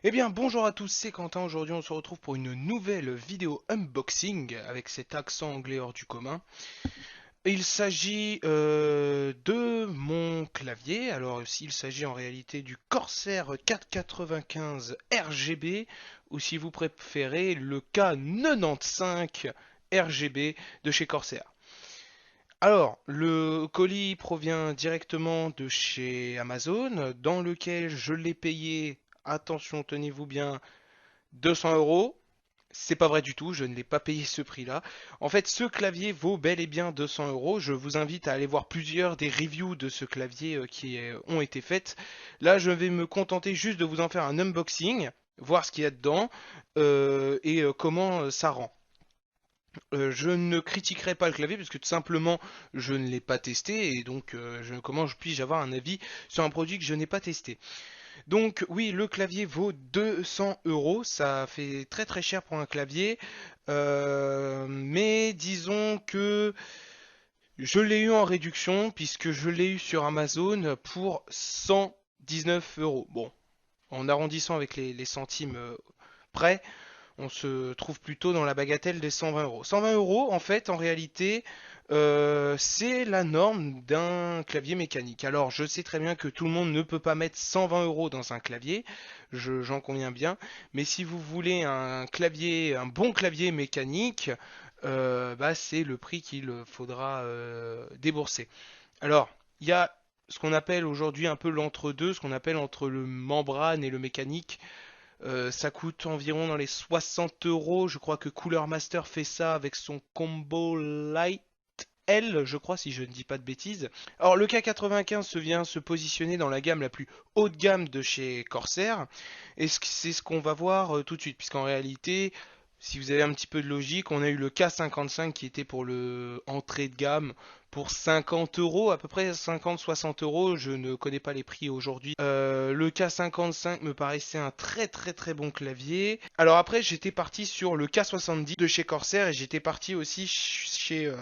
Eh bien, bonjour à tous, c'est Quentin. Aujourd'hui, on se retrouve pour une nouvelle vidéo unboxing avec cet accent anglais hors du commun. Il s'agit de mon clavier. Alors, il s'agit en réalité du Corsair 495 RGB, ou si vous préférez, le K95 RGB de chez Corsair. Alors, le colis provient directement de chez Amazon, dans lequel je l'ai payé, attention, tenez-vous bien, 200 euros. C'est pas vrai du tout, je ne l'ai pas payé ce prix-là. En fait, ce clavier vaut bel et bien 200 euros. Je vous invite à aller voir plusieurs des reviews de ce clavier qui ont été faites. Là, je vais me contenter juste de vous en faire un unboxing, voir ce qu'il y a dedans et comment ça rend. Je ne critiquerai pas le clavier parce que tout simplement je ne l'ai pas testé et donc comment puis-je avoir un avis sur un produit que je n'ai pas testé. Donc oui, le clavier vaut 200 euros, ça fait très très cher pour un clavier, mais disons que je l'ai eu en réduction puisque je l'ai eu sur Amazon pour 119 euros. Bon, en arrondissant avec les centimes près, on se trouve plutôt dans la bagatelle des 120 euros. 120 euros, en fait, en réalité, c'est la norme d'un clavier mécanique. Alors, je sais très bien que tout le monde ne peut pas mettre 120 euros dans un clavier, j'en conviens bien, mais si vous voulez un clavier, un bon clavier mécanique, bah, c'est le prix qu'il faudra débourser. Alors, il y a ce qu'on appelle aujourd'hui un peu l'entre-deux, ce qu'on appelle entre le membrane et le mécanique. Ça coûte environ dans les 60 euros. Je crois que Cooler Master fait ça avec son combo Light L, je crois, si je ne dis pas de bêtises. Alors, le K95 vient se positionner dans la gamme la plus haut de gamme de chez Corsair. Et c'est ce qu'on va voir tout de suite, puisqu'en réalité, si vous avez un petit peu de logique, on a eu le K55 qui était pour le entrée de gamme pour 50 euros, à peu près 50-60 euros. Je ne connais pas les prix aujourd'hui. Le K55 me paraissait un très très très bon clavier. Alors après, j'étais parti sur le K70 de chez Corsair et j'étais parti aussi chez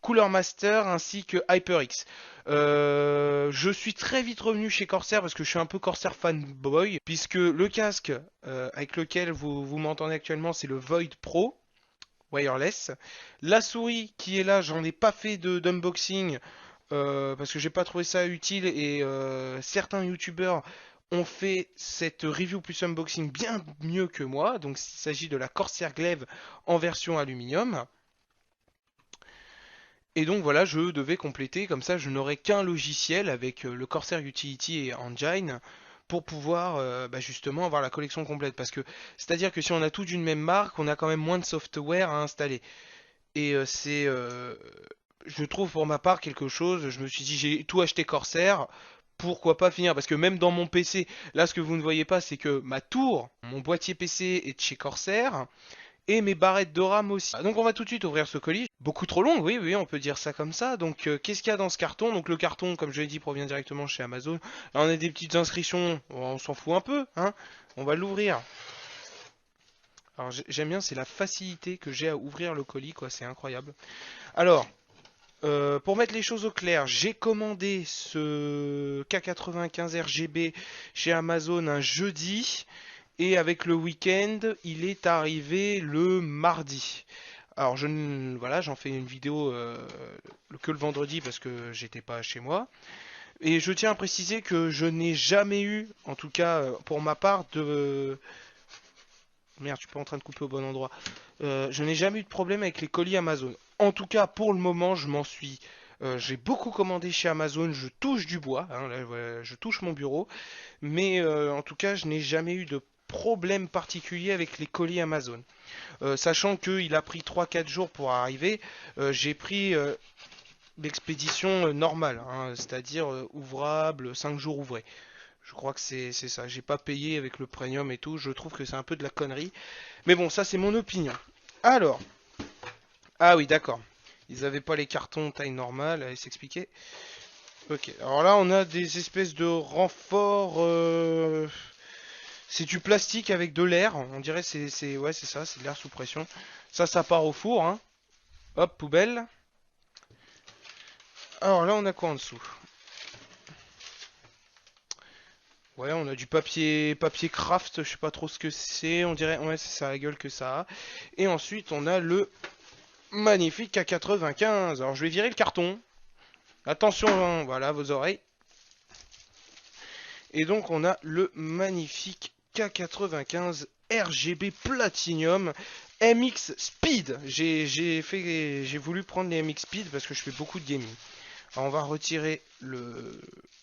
Cooler Master ainsi que HyperX. Je suis très vite revenu chez Corsair parce que je suis un peu Corsair fanboy, puisque le casque avec lequel vous m'entendez actuellement, c'est le Void Pro wireless. La souris qui est là, j'en ai pas fait d'unboxing parce que j'ai pas trouvé ça utile et certains youtubeurs ont fait cette review plus unboxing bien mieux que moi. Donc il s'agit de la Corsair Glaive en version aluminium. Et donc voilà, je devais compléter, comme ça je n'aurai qu'un logiciel avec le Corsair Utility et Engine pour pouvoir bah, justement avoir la collection complète. Parce que c'est-à-dire que si on a tout d'une même marque, on a quand même moins de software à installer. Et je trouve pour ma part quelque chose, je me suis dit j'ai tout acheté Corsair, pourquoi pas finir? Parce que même dans mon PC, là ce que vous ne voyez pas c'est que ma tour, mon boîtier PC est de chez Corsair et mes barrettes de RAM aussi. Donc on va tout de suite ouvrir ce colis. Beaucoup trop long, oui, oui, on peut dire ça comme ça. Donc qu'est-ce qu'il y a dans ce carton? Donc le carton, comme je l'ai dit, provient directement chez Amazon. Là on a des petites inscriptions, on s'en fout un peu, hein. On va l'ouvrir. Alors j'aime bien, c'est la facilité que j'ai à ouvrir le colis, quoi, c'est incroyable. Alors, pour mettre les choses au clair, j'ai commandé ce K95 RGB chez Amazon un jeudi et avec le week-end, il est arrivé le mardi. Alors voilà, j'en fais une vidéo que le vendredi parce que j'étais pas chez moi. Et je tiens à préciser que je n'ai jamais eu, en tout cas pour ma part, de... Merde, je suis pas en train de couper au bon endroit. Je n'ai jamais eu de problème avec les colis Amazon. En tout cas, pour le moment, je m'en suis. J'ai beaucoup commandé chez Amazon, je touche du bois, hein, là, voilà, je touche mon bureau, mais en tout cas, je n'ai jamais eu de problème particulier avec les colis Amazon. Sachant qu'il a pris 3-4 jours pour arriver, j'ai pris l'expédition normale, hein, c'est-à-dire ouvrable, 5 jours ouvrés. Je crois que c'est ça. J'ai pas payé avec le premium et tout. Je trouve que c'est un peu de la connerie. Mais bon, ça c'est mon opinion. Alors, ah oui, d'accord. Ils avaient pas les cartons taille normale, allez s'expliquer. Ok, alors là on a des espèces de renforts. C'est du plastique avec de l'air. On dirait ouais c'est ça, c'est de l'air sous pression. Ça part au four, hein. Hop, poubelle. Alors là on a quoi en dessous? Ouais, on a du papier craft, je sais pas trop ce que c'est, on dirait, ouais, c'est ça la gueule que ça a. Et ensuite, on a le magnifique K95. Alors, je vais virer le carton. Attention, hein, voilà, vos oreilles. Et donc, on a le magnifique K95 RGB Platinum MX Speed. J'ai voulu prendre les MX Speed parce que je fais beaucoup de gaming. Alors, on va retirer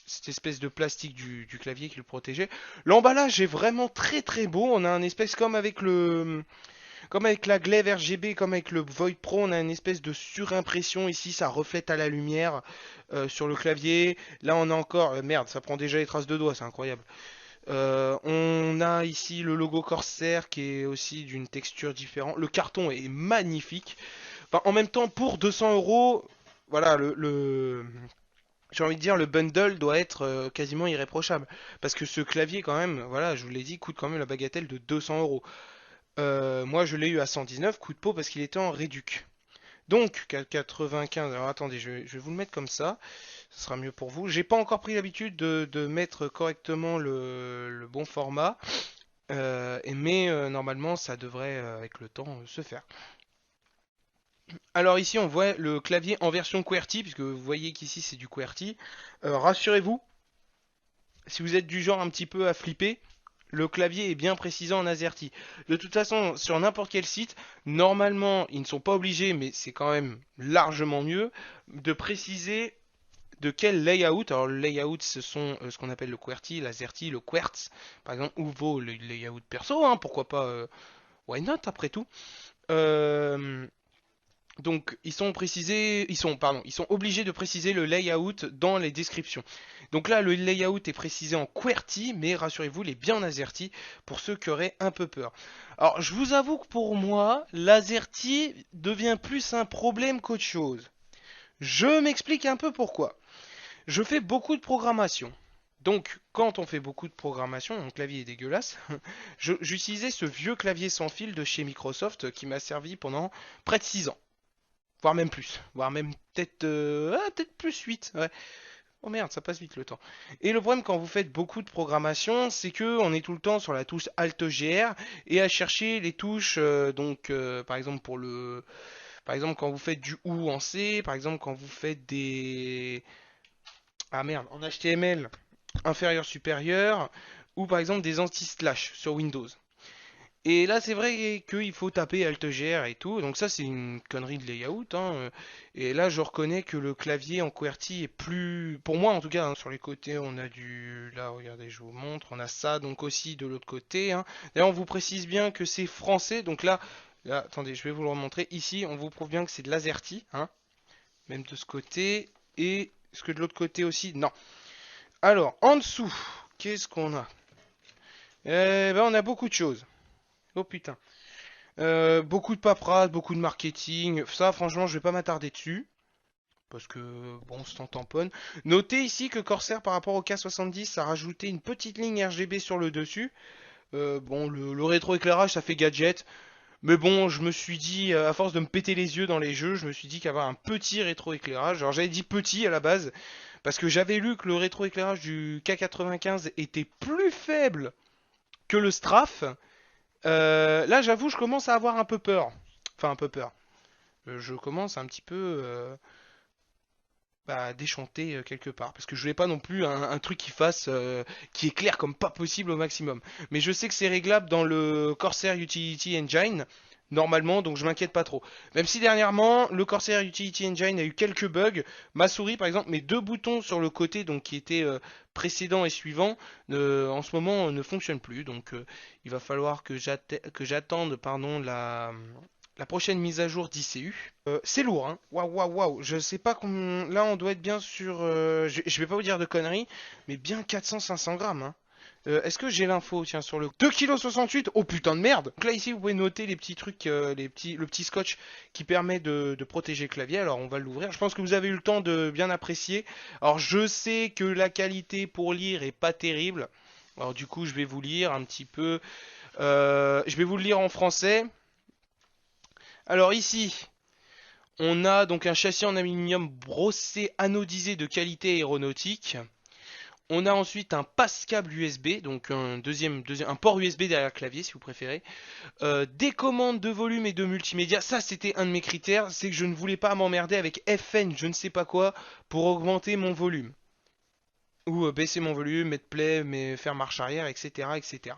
cette espèce de plastique du clavier qui le protégeait. L'emballage est vraiment très très beau. On a un espèce comme avec la glaive RGB, comme avec le Void Pro, on a une espèce de surimpression ici, ça reflète à la lumière sur le clavier. Là on a encore, merde, ça prend déjà les traces de doigts, c'est incroyable. On a ici le logo Corsair qui est aussi d'une texture différente. Le carton est magnifique. Enfin, en même temps, pour 200 euros, voilà, j'ai envie de dire, le bundle doit être quasiment irréprochable. Parce que ce clavier, quand même, voilà, je vous l'ai dit, coûte quand même la bagatelle de 200 euros. Moi, je l'ai eu à 119, coup de peau, parce qu'il était en réduc. Donc, 95, alors attendez, je vais vous le mettre comme ça, ce sera mieux pour vous. J'ai pas encore pris l'habitude de mettre correctement le bon format, mais normalement, ça devrait, avec le temps, se faire. Alors ici, on voit le clavier en version QWERTY, puisque vous voyez qu'ici, c'est du QWERTY. Rassurez-vous, si vous êtes du genre un petit peu à flipper, le clavier est bien précisé en AZERTY. De toute façon, sur n'importe quel site, normalement, ils ne sont pas obligés, mais c'est quand même largement mieux, de préciser de quel layout. Alors, le layout, ce sont ce qu'on appelle le QWERTY, l'AZERTY, le Quartz, par exemple, ou vos layouts perso, hein, pourquoi pas, why not, après tout. Euh, donc ils sont obligés de préciser le layout dans les descriptions. Donc là, le layout est précisé en QWERTY, mais rassurez-vous, il est bien en AZERTY pour ceux qui auraient un peu peur. Alors, je vous avoue que pour moi, l'AZERTY devient plus un problème qu'autre chose. Je m'explique un peu pourquoi. Je fais beaucoup de programmation. Donc, quand on fait beaucoup de programmation, mon clavier est dégueulasse, j'utilisais ce vieux clavier sans fil de chez Microsoft qui m'a servi pendant près de 6 ans. Voire même plus. Voire même peut-être peut-être plus 8. Ouais. Oh merde, ça passe vite le temps. Et le problème quand vous faites beaucoup de programmation, c'est que on est tout le temps sur la touche Alt-GR et à chercher les touches, par exemple par exemple quand vous faites du OU en C, par exemple quand vous faites des... Ah merde, en HTML inférieur supérieur, ou par exemple des anti-slash sur Windows. Et là, c'est vrai qu'il faut taper Alt-GR et tout. Donc ça, c'est une connerie de layout, hein. Et là, je reconnais que le clavier en QWERTY est plus... Pour moi, en tout cas, hein, sur les côtés, on a du... Là, regardez, je vous montre. On a ça, donc aussi de l'autre côté, hein. D'ailleurs, on vous précise bien que c'est français. Donc là, attendez, je vais vous le remontrer. Ici, on vous prouve bien que c'est de l'AZERTY, hein. Même de ce côté. Et est-ce que de l'autre côté aussi? Non. Alors, en dessous, qu'est-ce qu'on a? Eh ben, on a beaucoup de choses. Oh putain. Beaucoup de paperasse, beaucoup de marketing. Ça, franchement, je vais pas m'attarder dessus. Parce que, bon, c'est en tamponne. Notez ici que Corsair, par rapport au K70, a rajouté une petite ligne RGB sur le dessus. Bon, le rétroéclairage, ça fait gadget. Mais bon, je me suis dit, à force de me péter les yeux dans les jeux, je me suis dit qu'avoir un petit rétroéclairage, alors j'avais dit petit à la base, parce que j'avais lu que le rétroéclairage du K95 était plus faible que le Straf. Là, j'avoue, je commence à avoir un peu peur. Enfin, un peu peur. Je commence un petit peu déchanter quelque part. Parce que je voulais pas non plus un truc qui éclaire comme pas possible au maximum. Mais je sais que c'est réglable dans le Corsair Utility Engine. Normalement, donc je m'inquiète pas trop. Même si dernièrement, le Corsair Utility Engine a eu quelques bugs. Ma souris, par exemple, mes deux boutons sur le côté, donc qui étaient précédents et suivants, en ce moment ne fonctionnent plus. Donc il va falloir que j'attende, pardon, la prochaine mise à jour d'ICU. C'est lourd, hein. Waouh, waouh, waouh. Je sais pas combien. Là, on doit être bien sur. Je vais pas vous dire de conneries, mais bien 400-500 grammes, hein. Est-ce que j'ai l'info, tiens, sur le 2,68 kg? Oh putain de merde! Donc là, ici, vous pouvez noter les petits trucs, le petit scotch qui permet de protéger le clavier. Alors, on va l'ouvrir. Je pense que vous avez eu le temps de bien apprécier. Alors, je sais que la qualité pour lire est pas terrible. Alors, du coup, je vais vous lire un petit peu. Je vais vous le lire en français. Alors, ici, on a donc un châssis en aluminium brossé anodisé de qualité aéronautique. On a ensuite un passe-câble USB, donc un port USB derrière le clavier si vous préférez. Des commandes de volume et de multimédia, ça c'était un de mes critères, c'est que je ne voulais pas m'emmerder avec FN, je ne sais pas quoi, pour augmenter mon volume. Ou baisser mon volume, mettre play, mais faire marche arrière, etc., etc.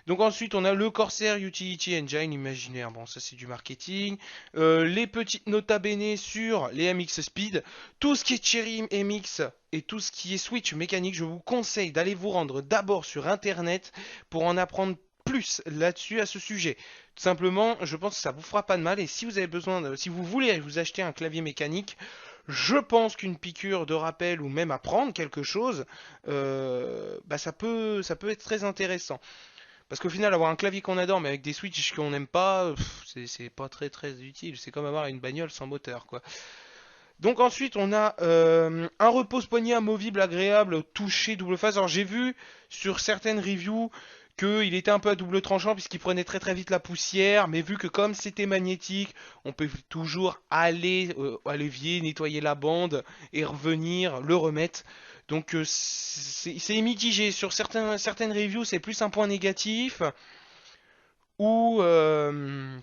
Donc ensuite on a le Corsair Utility Engine imaginaire, bon ça c'est du marketing. Les petites nota bene sur les MX Speed. Tout ce qui est Cherry MX et tout ce qui est Switch mécanique, je vous conseille d'aller vous rendre d'abord sur internet pour en apprendre plus là-dessus à ce sujet. Tout simplement, je pense que ça vous fera pas de mal et si vous avez besoin si vous voulez vous acheter un clavier mécanique, je pense qu'une piqûre de rappel ou même apprendre quelque chose, bah ça peut être très intéressant. Parce qu'au final, avoir un clavier qu'on adore, mais avec des switches qu'on n'aime pas, c'est pas très très utile. C'est comme avoir une bagnole sans moteur, quoi. Donc ensuite, on a un repose-poignet amovible agréable, touché, double face. Alors j'ai vu sur certaines reviews qu'il était un peu à double tranchant puisqu'il prenait très très vite la poussière, mais vu que comme c'était magnétique, on peut toujours aller à l'évier, nettoyer la bande et revenir, le remettre. Donc c'est mitigé. Sur certaines reviews, c'est plus un point négatif ou, euh,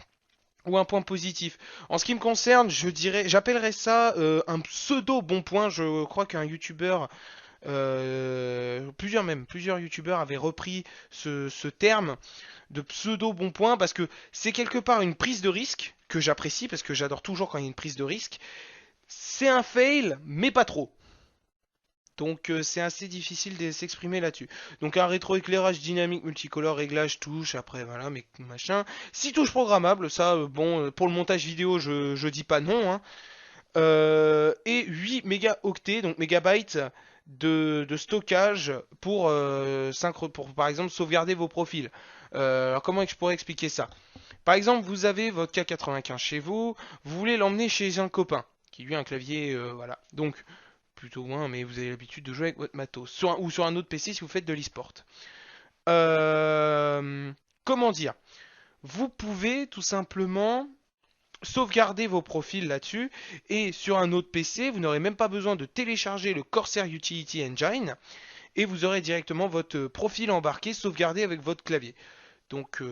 ou un point positif. En ce qui me concerne, j'appellerais ça un pseudo bon point. Je crois qu'un youtubeur, plusieurs youtubeurs avaient repris ce terme de pseudo bon point parce que c'est quelque part une prise de risque que j'apprécie parce que j'adore toujours quand il y a une prise de risque. C'est un fail, mais pas trop. Donc c'est assez difficile de s'exprimer là-dessus. Donc un rétroéclairage dynamique multicolore, réglage touche, après voilà, mais machin. 6 touches programmables, ça bon, pour le montage vidéo je dis pas non. Hein. Et 8 mégaoctets, donc mégabytes de stockage pour par exemple sauvegarder vos profils. Alors comment je pourrais expliquer ça? Par exemple, vous avez votre K95 chez vous, vous voulez l'emmener chez un copain qui lui a un clavier, voilà. Donc plutôt moins, mais vous avez l'habitude de jouer avec votre matos. Ou sur un autre PC si vous faites de l'e-sport. Euh, comment dire? Vous pouvez tout simplement sauvegarder vos profils là-dessus et sur un autre PC, vous n'aurez même pas besoin de télécharger le Corsair Utility Engine et vous aurez directement votre profil embarqué sauvegardé avec votre clavier. Donc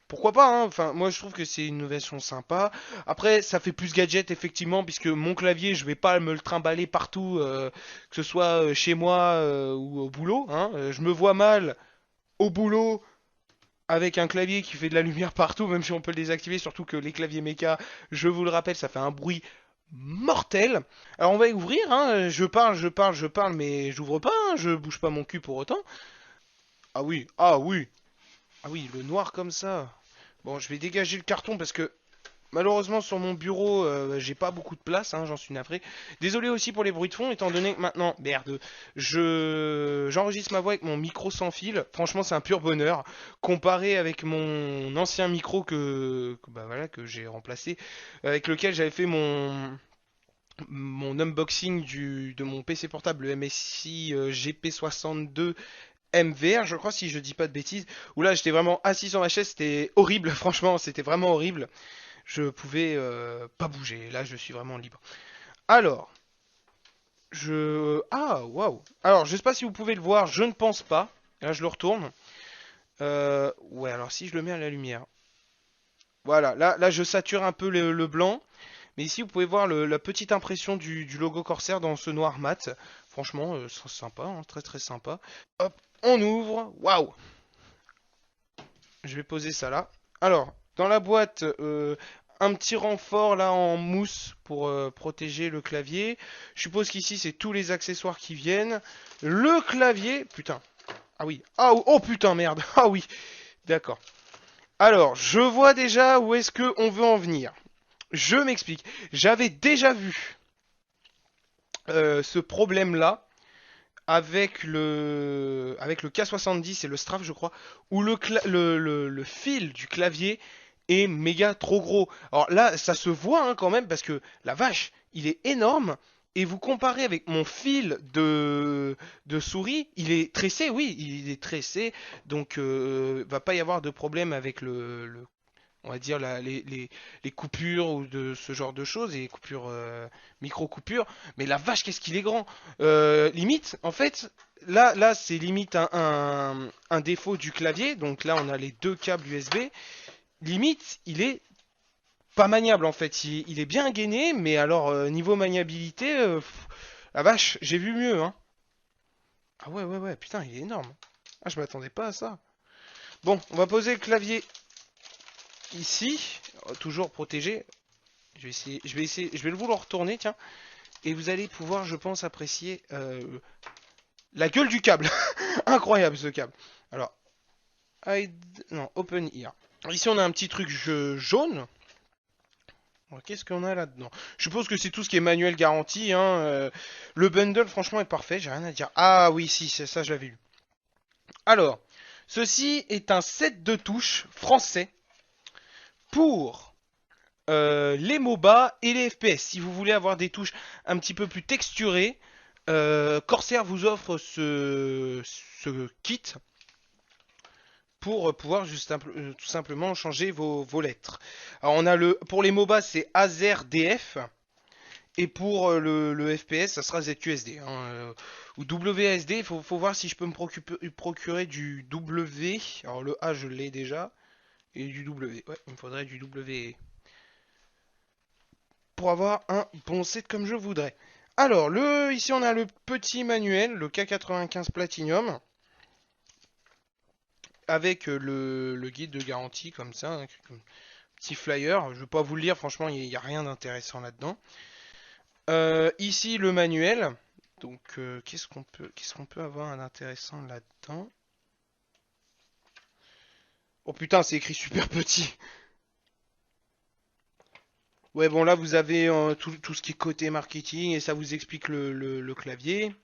pourquoi pas, hein. Enfin, moi je trouve que c'est une innovation sympa. Après, ça fait plus gadget effectivement, puisque mon clavier, je vais pas me le trimballer partout, que ce soit chez moi ou au boulot. Hein. Je me vois mal au boulot avec un clavier qui fait de la lumière partout, même si on peut le désactiver. Surtout que les claviers méca, je vous le rappelle, ça fait un bruit mortel. Alors on va y ouvrir. Hein. Je parle, mais j'ouvre pas. Hein. Je bouge pas mon cul pour autant. Ah oui, ah oui, ah oui, le noir comme ça. Bon, je vais dégager le carton parce que malheureusement sur mon bureau, j'ai pas beaucoup de place, hein, j'en suis navré. Désolé aussi pour les bruits de fond, étant donné que maintenant, merde, j'enregistre ma voix avec mon micro sans fil. Franchement, c'est un pur bonheur comparé avec mon ancien micro bah voilà que j'ai remplacé, avec lequel j'avais fait mon unboxing de mon PC portable, le MSI GP62 MVR, je crois, si je dis pas de bêtises, où là j'étais vraiment assis sur ma chaise, c'était horrible, franchement, c'était vraiment horrible. Je pouvais pas bouger, là je suis vraiment libre. Alors, Ah, waouh! Alors, je sais pas si vous pouvez le voir, je ne pense pas. Là, je le retourne. Ouais, alors si je le mets à la lumière. Voilà, là je sature un peu le blanc. Mais ici, vous pouvez voir la petite impression du logo Corsair dans ce noir mat. Franchement, c'est sympa, hein, très très sympa. Hop, on ouvre. Waouh! Je vais poser ça là. Alors, dans la boîte, un petit renfort là en mousse pour protéger le clavier. Je suppose qu'ici, c'est tous les accessoires qui viennent. Le clavier, putain. Ah oui. Ah oh putain, merde. Ah oui. D'accord. Alors, je vois déjà où est-ce que on veut en venir. Je m'explique. J'avais déjà vu ce problème-là avec le K70 et le Straf, je crois, où le fil du clavier est méga trop gros. Alors là, ça se voit hein, quand même parce que la vache, il est énorme. Et vous comparez avec mon fil de souris, il est tressé, oui, il est tressé, donc va pas y avoir de problème avec on va dire les coupures ou de ce genre de choses, et les coupures micro-coupures. Mais la vache, qu'est-ce qu'il est grand! Limite, en fait, là c'est limite un défaut du clavier. Donc là, on a les deux câbles USB. Limite, il est pas maniable en fait. Il est bien gainé, mais alors niveau maniabilité, la vache, j'ai vu mieux, hein. Ah ouais, ouais, ouais, putain, il est énorme. Ah, je m'attendais pas à ça. Bon, on va poser le clavier ici, toujours protégé. Je vais le vouloir retourner, tiens. Et vous allez pouvoir, je pense, apprécier la gueule du câble. Incroyable ce câble. Alors, hide, non, open ear. Ici, on a un petit truc jaune. Qu'est-ce qu'on a là-dedans? Je suppose que c'est tout ce qui est manuel garanti, hein. Le bundle, franchement, est parfait. J'ai rien à dire. Ah oui, si, c'est ça, je l'avais lu. Alors, ceci est un set de touches français pour les MOBA et les FPS. Si vous voulez avoir des touches un petit peu plus texturées, Corsair vous offre ce kit pour pouvoir tout simplement changer vos lettres. Alors on a pour les MOBA c'est AzerDF et pour le FPS ça sera ZQSD, hein, ou WASD. Il faut voir si je peux me procurer du W. Alors le A je l'ai déjà et du W. Ouais, il me faudrait du W pour avoir un bon set comme je voudrais. Alors, ici on a le petit manuel, le K95 Platinum, avec le guide de garantie comme ça, hein, comme petit flyer. Je ne vais pas vous le lire, franchement, il n'y a rien d'intéressant là-dedans. Ici le manuel. Donc, qu'est-ce qu'on peut avoir d'intéressant là-dedans? Oh putain, c'est écrit super petit. Ouais, bon, là, vous avez tout ce qui est côté marketing et ça vous explique le clavier.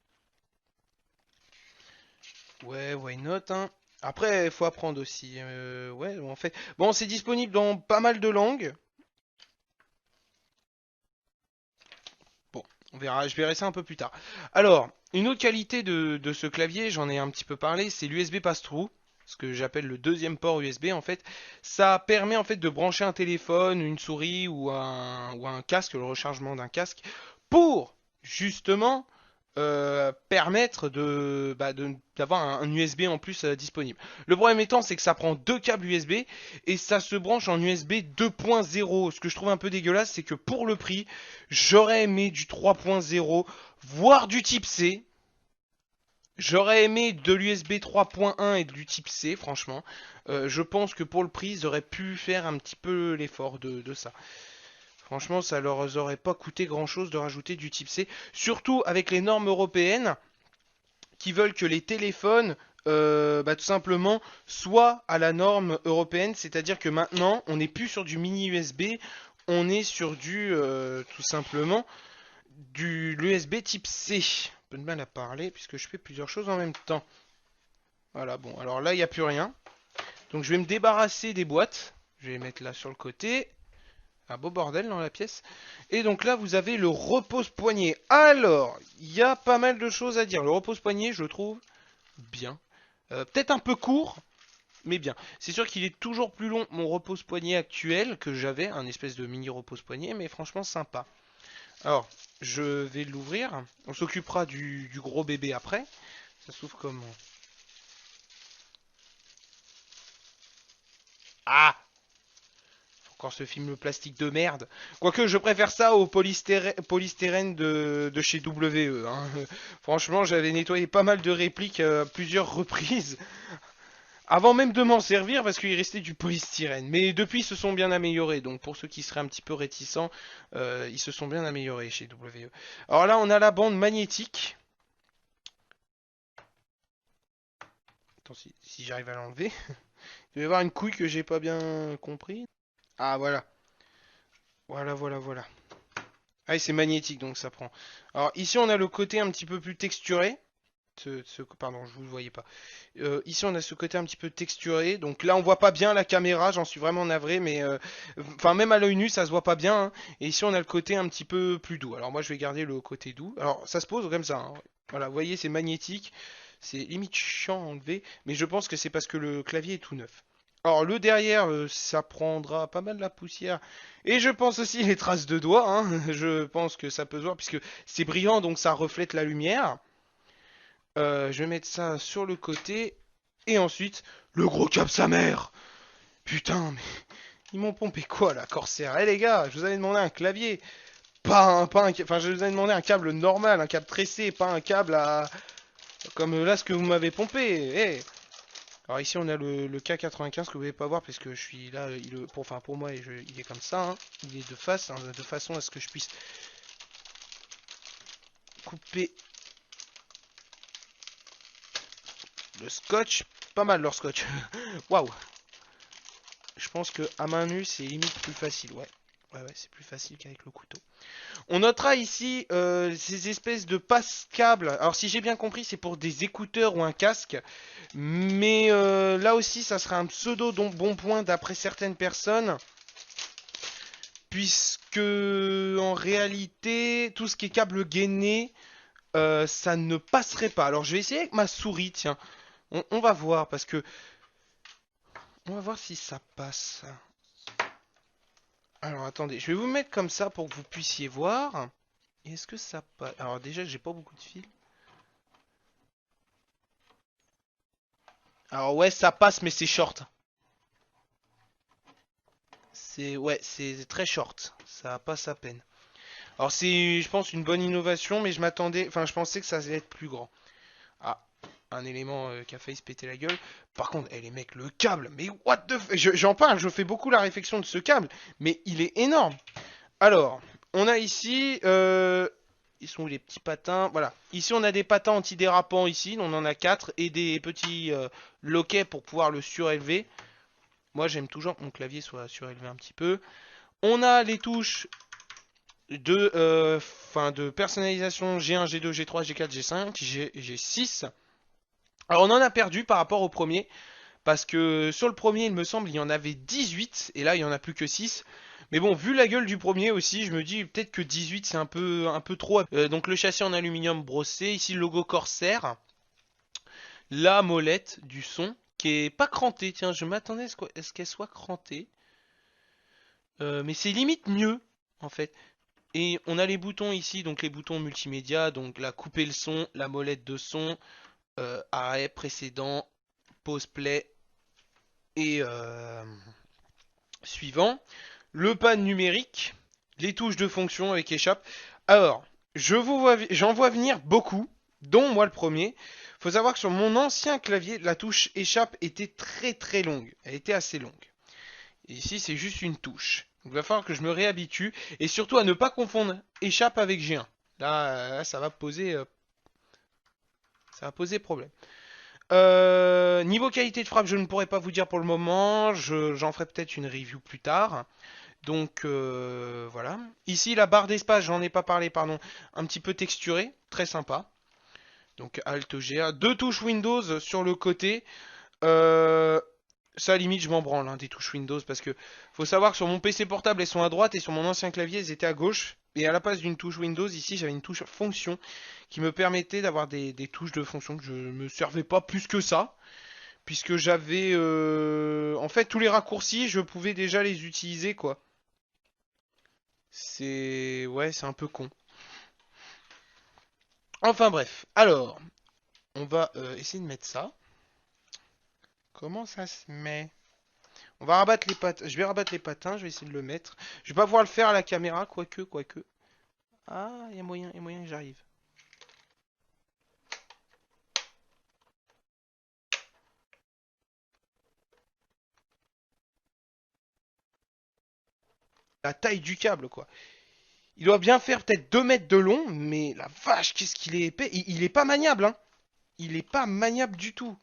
Ouais, why not, hein. Après, il faut apprendre aussi. Ouais, en fait. Bon, c'est disponible dans pas mal de langues. Bon, on verra, je verrai ça un peu plus tard. Alors, une autre qualité de ce clavier, j'en ai un petit peu parlé, c'est l'USB Pass-Through. Ce que j'appelle le deuxième port USB, en fait. Ça permet en fait de brancher un téléphone, une souris ou un casque, le rechargement d'un casque, pour justement permettre d'avoir un USB en plus disponible. Le problème étant, c'est que ça prend deux câbles USB et ça se branche en USB 2.0. Ce que je trouve un peu dégueulasse, c'est que pour le prix, j'aurais aimé du 3.0, voire du type C. J'aurais aimé de l'USB 3.1 et du type C, franchement. Je pense que pour le prix, ils auraient pu faire un petit peu l'effort de ça. Franchement, ça leur aurait pas coûté grand-chose de rajouter du type C. Surtout avec les normes européennes qui veulent que les téléphones, tout simplement, soient à la norme européenne. C'est-à-dire que maintenant, on n'est plus sur du mini USB, on est sur tout simplement, l'USB type C. Un peu de mal à parler puisque je fais plusieurs choses en même temps. Voilà, bon, alors là, il n'y a plus rien. Donc je vais me débarrasser des boîtes. Je vais les mettre là sur le côté. Un beau bordel dans la pièce. Et donc là, vous avez le repose-poignet. Alors, il y a pas mal de choses à dire. Le repose-poignet, je le trouve bien. Peut-être un peu court, mais bien. C'est sûr qu'il est toujours plus long, mon repose-poignet actuel, que j'avais, un espèce de mini repose-poignet, mais franchement sympa. Alors, je vais l'ouvrir. On s'occupera du gros bébé après. Ça s'ouvre comment? Ah! Encore ce film plastique de merde. Quoique je préfère ça au polystyrène de chez WE, hein. Franchement, j'avais nettoyé pas mal de répliques à plusieurs reprises. Avant même de m'en servir parce qu'il restait du polystyrène. Mais depuis, ils se sont bien améliorés. Donc pour ceux qui seraient un petit peu réticents, ils se sont bien améliorés chez WE. Alors là, on a la bande magnétique. Attends, si j'arrive à l'enlever. Il doit y avoir une couille que j'ai pas bien compris. Ah voilà. Voilà, voilà, voilà. Ah, et c'est magnétique, donc ça prend. Alors ici, on a le côté un petit peu plus texturé. Pardon, je vous le voyais pas. Ici, on a ce côté un petit peu texturé. Donc là, on voit pas bien la caméra. J'en suis vraiment navré, mais enfin même à l'œil nu, ça se voit pas bien, hein. Et ici, on a le côté un petit peu plus doux. Alors moi, je vais garder le côté doux. Alors ça se pose comme ça, hein. Voilà, vous voyez, c'est magnétique. C'est limite chiant à enlever, mais je pense que c'est parce que le clavier est tout neuf. Alors le derrière, ça prendra pas mal la poussière. Et je pense aussi les traces de doigts, hein. Je pense que ça peut se voir puisque c'est brillant donc ça reflète la lumière. Je vais mettre ça sur le côté. Et ensuite, le gros cap sa mère. Putain, mais ils m'ont pompé quoi là, Corsair? Eh les gars, je vous avais demandé un clavier. Enfin, je vous avais demandé un câble normal, un câble tressé, pas un câble à... Comme là ce que vous m'avez pompé. Eh. Alors ici on a le K95 que vous pouvez pas voir parce que je suis là, enfin pour moi il est comme ça, hein. Il est de face, hein, de façon à ce que je puisse couper le scotch. Pas mal leur scotch. Waouh. Je pense que à main nue c'est limite plus facile, ouais. Ouais, c'est plus facile qu'avec le couteau. On notera ici ces espèces de passe-câbles. Alors si j'ai bien compris c'est pour des écouteurs ou un casque. Mais là aussi ça sera un pseudo bon point d'après certaines personnes. Puisque en réalité, tout ce qui est câble gainé, ça ne passerait pas. Alors je vais essayer avec ma souris, tiens. On va voir, parce que... On va voir si ça passe. Alors attendez, je vais vous mettre comme ça pour que vous puissiez voir. Est-ce que ça passe? Alors déjà, j'ai pas beaucoup de fils. Alors ouais, ça passe, mais c'est short. Ouais, c'est très short. Ça passe à peine. Alors c'est, je pense, une bonne innovation, mais je pensais que ça allait être plus grand. Ah, un élément qui a failli se péter la gueule. Par contre, les mecs, le câble, mais what the f... J'en parle, je fais beaucoup la réflexion de ce câble, mais il est énorme. Alors, on a ici... ils sont où les petits patins? Voilà. Ici, on a des patins antidérapants ici. On en a 4. Et des petits loquets pour pouvoir le surélever. Moi, j'aime toujours que mon clavier soit surélevé un petit peu. On a les touches de personnalisation G1, G2, G3, G4, G5, G6. Alors on en a perdu par rapport au premier, parce que sur le premier il me semble il y en avait 18, et là il y en a plus que 6. Mais bon, vu la gueule du premier aussi, je me dis peut-être que 18 c'est un peu trop. Donc le châssis en aluminium brossé, ici le logo Corsair, la molette du son, qui est pas crantée, tiens je m'attendais à ce qu'elle soit crantée. Mais c'est limite mieux en fait. Et on a les boutons ici, donc les boutons multimédia, donc la couper le son, la molette de son, arrêt précédent, pause play et suivant. Le pad numérique, les touches de fonction avec échappe. Alors, j'en vois venir beaucoup, dont moi le premier. Faut savoir que sur mon ancien clavier, la touche échappe était très très longue. Elle était assez longue. Et ici, c'est juste une touche. Donc, il va falloir que je me réhabitue. Et surtout à ne pas confondre échappe avec G1. Là, ça va poser problème. Niveau qualité de frappe, je ne pourrais pas vous dire pour le moment. J'en ferai peut-être une review plus tard. Donc voilà. Ici, la barre d'espace, j'en ai pas parlé, pardon. Un petit peu texturée, très sympa. Donc Alt GA. Deux touches Windows sur le côté. Euh, Ça, limite, je m'en branle, hein, des touches Windows, parce que faut savoir que sur mon PC portable, elles sont à droite, et sur mon ancien clavier, elles étaient à gauche. Et à la place d'une touche Windows, ici, j'avais une touche fonction qui me permettait d'avoir des touches de fonction que je me servais pas plus que ça, puisque j'avais... En fait, tous les raccourcis, je pouvais déjà les utiliser, quoi. C'est... Ouais, c'est un peu con. Enfin bref, alors, on va essayer de mettre ça. Comment ça se met? On va rabattre les patins. Je vais rabattre les patins, je vais essayer de le mettre. Je vais pas pouvoir le faire à la caméra, quoique. Ah, il y a moyen que j'arrive. La taille du câble, quoi. Il doit bien faire peut-être 2 mètres de long, mais la vache, qu'est-ce qu'il est épais. Il est pas maniable, hein. Il est pas maniable du tout.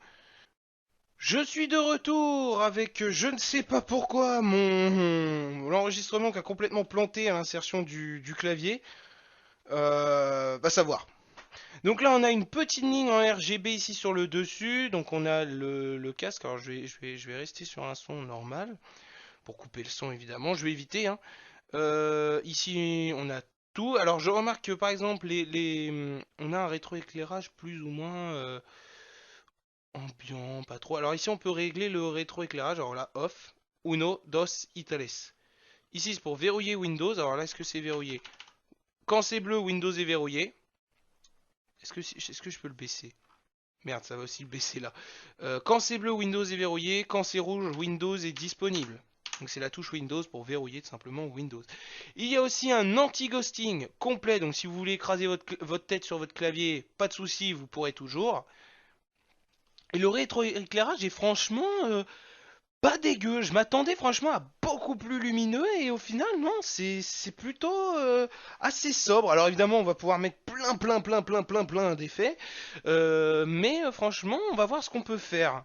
Je suis de retour avec je ne sais pas pourquoi l'enregistrement qui a complètement planté à l'insertion du clavier. Va savoir. Donc là, on a une petite ligne en RGB ici sur le dessus. Donc on a le casque. Alors je vais rester sur un son normal pour couper le son évidemment. Je vais éviter, hein. Ici, on a tout. Alors je remarque que par exemple, on a un rétroéclairage plus ou moins ambiant, pas trop. Alors ici, on peut régler le rétroéclairage. Alors là, off. Uno, dos, itales. Ici, c'est pour verrouiller Windows. Alors là, est-ce que c'est verrouillé? Quand c'est bleu, Windows est verrouillé. Est-ce que je peux le baisser? Merde, ça va aussi le baisser là. Quand c'est bleu, Windows est verrouillé. Quand c'est rouge, Windows est disponible. Donc c'est la touche Windows pour verrouiller tout simplement Windows. Il y a aussi un anti-ghosting complet. Donc si vous voulez écraser votre tête sur votre clavier, pas de souci, vous pourrez toujours. Et le rétroéclairage est franchement pas dégueu. Je m'attendais franchement à beaucoup plus lumineux et au final non, c'est plutôt assez sobre. Alors évidemment, on va pouvoir mettre plein d'effets, mais franchement, on va voir ce qu'on peut faire.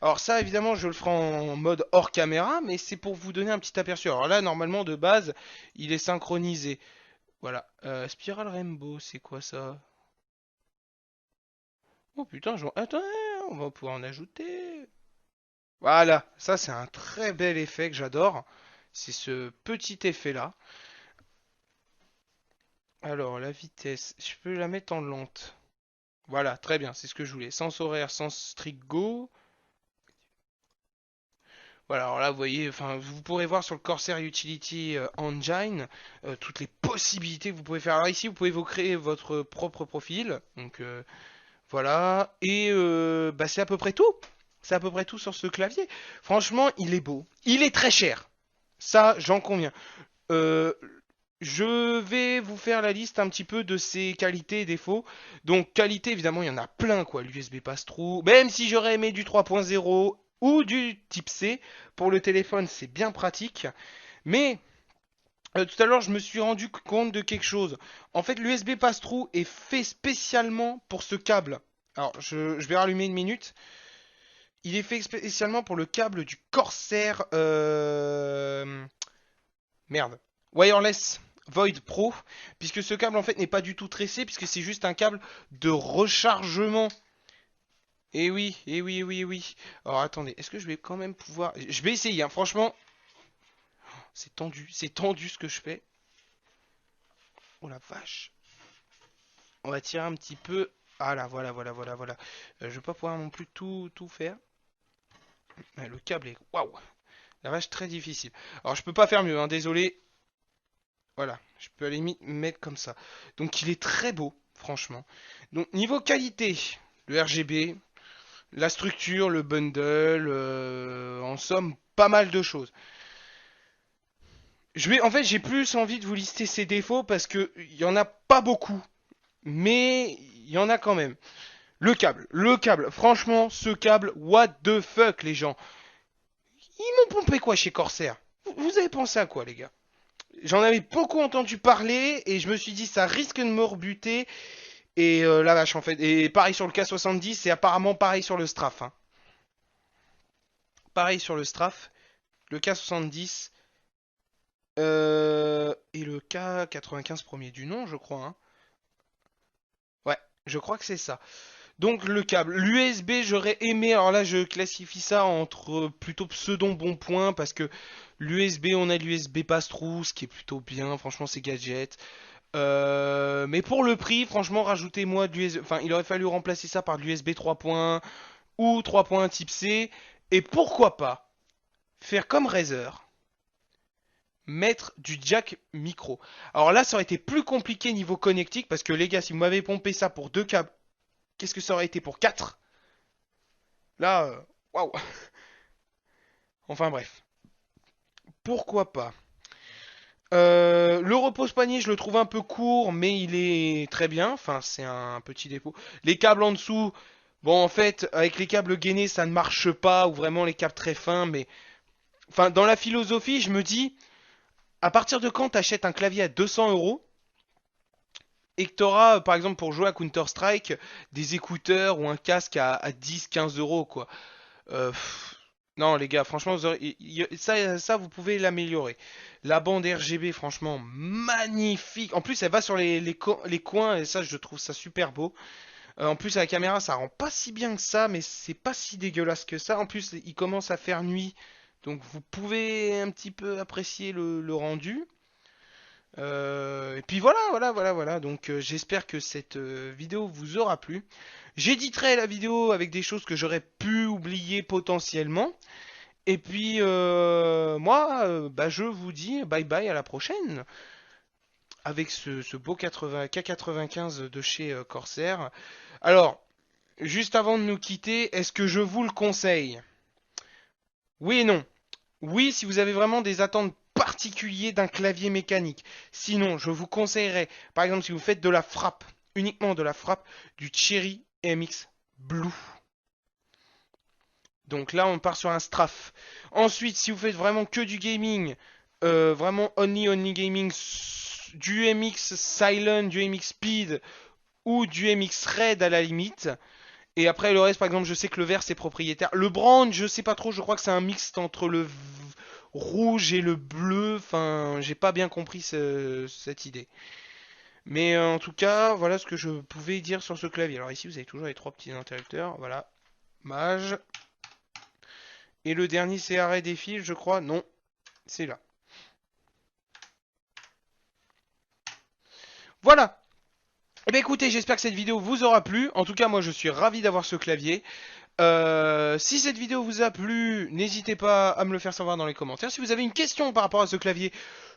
Alors ça, évidemment, je le ferai en mode hors caméra, mais c'est pour vous donner un petit aperçu. Alors là, normalement, de base, il est synchronisé. Voilà. Spiral Rainbow, c'est quoi ça? Oh putain, attends, on va pouvoir en ajouter. Voilà, ça c'est un très bel effet que j'adore. C'est ce petit effet-là. Alors, la vitesse, je peux la mettre en lente. Voilà, très bien, c'est ce que je voulais. Sens horaire, sens strict go. Voilà, alors là, vous voyez, enfin, vous pourrez voir sur le Corsair Utility Engine toutes les possibilités que vous pouvez faire. Alors ici, vous pouvez vous créer votre propre profil. Donc, voilà. Et bah, c'est à peu près tout. C'est à peu près tout sur ce clavier. Franchement, il est beau. Il est très cher. Ça, j'en conviens. Euh, je vais vous faire la liste un petit peu de ses qualités et défauts. Donc, qualité, évidemment, il y en a plein, quoi. L'USB pass-through. Même si j'aurais aimé du 3.0 ou du type C, pour le téléphone, c'est bien pratique. Mais, tout à l'heure, je me suis rendu compte de quelque chose. En fait, l'USB pass-through est fait spécialement pour ce câble. Alors, je vais rallumer une minute. Il est fait spécialement pour le câble du Corsair. Merde. Wireless Void Pro, puisque ce câble en fait n'est pas du tout tressé, puisque c'est juste un câble de rechargement. Et oui, et oui, et oui, et oui. Alors attendez, est-ce que je vais quand même pouvoir... Je vais essayer, hein. Franchement, c'est tendu ce que je fais. Oh la vache. On va tirer un petit peu. Ah là, voilà. Je vais pas pouvoir non plus tout faire. Ouais, le câble est... Waouh. La vache, très difficile. Alors je peux pas faire mieux, hein, désolé. Voilà, je peux à la limite mettre comme ça. Donc il est très beau, franchement. Donc niveau qualité, le RGB, la structure, le bundle, en somme, pas mal de choses. En fait, j'ai plus envie de vous lister ses défauts parce que il y en a pas beaucoup, mais il y en a quand même. Le câble, franchement, ce câble, what the fuck, les gens. Ils m'ont pompé quoi chez Corsair? Vous avez pensé à quoi, les gars? J'en avais beaucoup entendu parler et je me suis dit ça risque de me rebuter. Et la vache en fait. Et pareil sur le K70 et apparemment pareil sur le Straf, hein. Pareil sur le Straf, le K70 et le K95 premier du nom je crois, hein. Ouais, je crois que c'est ça. Donc le câble, l'USB j'aurais aimé, alors là je classifie ça entre plutôt pseudo bon point parce que l'USB on a l'USB pass-through, ce qui est plutôt bien, franchement c'est gadget. Mais pour le prix, franchement, rajoutez-moi de l'USB. Enfin, il aurait fallu remplacer ça par de l'USB 3.1 ou 3.1 type C. Et pourquoi pas faire comme Razer, mettre du jack micro. Alors là, ça aurait été plus compliqué niveau connectique parce que les gars, si vous m'avez pompé ça pour deux câbles, qu'est-ce que ça aurait été pour 4? Là, waouh. Enfin bref, pourquoi pas. Le repose-poignet, je le trouve un peu court, mais il est très bien. Enfin, c'est un petit défaut. Les câbles en dessous, bon, en fait, avec les câbles gainés, ça ne marche pas, ou vraiment les câbles très fins, mais... Enfin, dans la philosophie, je me dis, à partir de quand t'achètes un clavier à 200 euros et que t'auras, par exemple, pour jouer à Counter-Strike, des écouteurs ou un casque à 10-15 euros, quoi. Non, les gars, franchement, ça, vous pouvez l'améliorer. La bande RGB, franchement, magnifique. En plus, elle va sur les coins, et ça, je trouve ça super beau. En plus, à la caméra, ça rend pas si bien que ça, mais c'est pas si dégueulasse que ça. En plus, il commence à faire nuit, donc vous pouvez un petit peu apprécier le rendu. Et puis voilà. Donc j'espère que cette vidéo vous aura plu. J'éditerai la vidéo avec des choses que j'aurais pu oublier potentiellement. Et puis moi, bah, je vous dis bye bye à la prochaine avec ce beau 80, K95 de chez Corsair. Alors, juste avant de nous quitter, est-ce que je vous le conseille? Oui et non. Oui, si vous avez vraiment des attentes particulières d'un clavier mécanique. Sinon, je vous conseillerais, par exemple, si vous faites de la frappe, uniquement de la frappe, du Cherry MX Blue. Donc là, on part sur un Straff. Ensuite, si vous faites vraiment que du gaming, vraiment only gaming, du MX Silent, du MX Speed ou du MX Red à la limite. Et après le reste, par exemple, je sais que le vert c'est propriétaire. Le brand, je sais pas trop, je crois que c'est un mix entre le rouge et le bleu. Enfin, j'ai pas bien compris cette idée. Mais en tout cas, voilà ce que je pouvais dire sur ce clavier. Alors ici, vous avez toujours les trois petits interrupteurs. Voilà, mage. Et le dernier, c'est arrêt des fils, je crois. Non, c'est là. Voilà. Eh bien écoutez, j'espère que cette vidéo vous aura plu. En tout cas, moi je suis ravi d'avoir ce clavier. Si cette vidéo vous a plu, n'hésitez pas à me le faire savoir dans les commentaires. Si vous avez une question par rapport à ce clavier,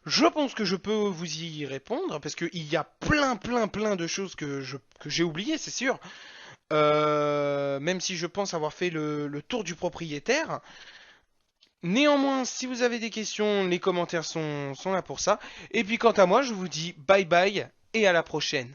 je pense que je peux vous y répondre. Parce qu'il y a plein de choses que j'ai oubliées, c'est sûr. Même si je pense avoir fait le tour du propriétaire. Néanmoins, si vous avez des questions, les commentaires sont là pour ça. Et puis quant à moi, je vous dis bye bye et à la prochaine.